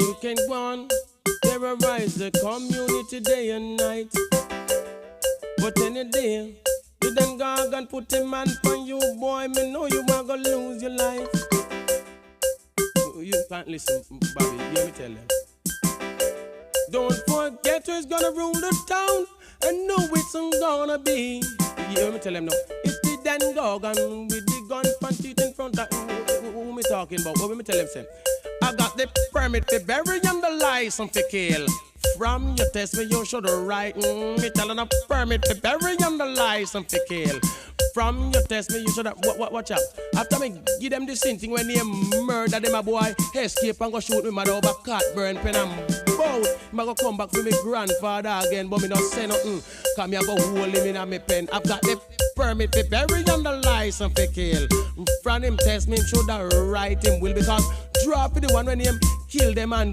you can go on, terrorize the community day and night. But any day, you Don Gargon put a man on you, boy, me know you are gonna lose your life. You can't listen, Bobby, hear me tell you. Don't forget who's gonna rule the town, and know it's gonna be. You hear me tell him now. It's the Don Gargon with the gun panty in front of who me talking about. What me tell him, say? I got the permit to bury and the license to kill. From your test me you should write. Me telling a permit to bury and the license to kill. From your test me you should have watch out. After me give them the same thing when they murder them a boy, escape and go shoot me mother over cat burn pen and bout. Me go come back for me grandfather again, but me not say nothing. Cause me a go hold him in a me pen. I've got the permit to bury and the license to kill. From him test me should have write him will, because drop the one when him kill them and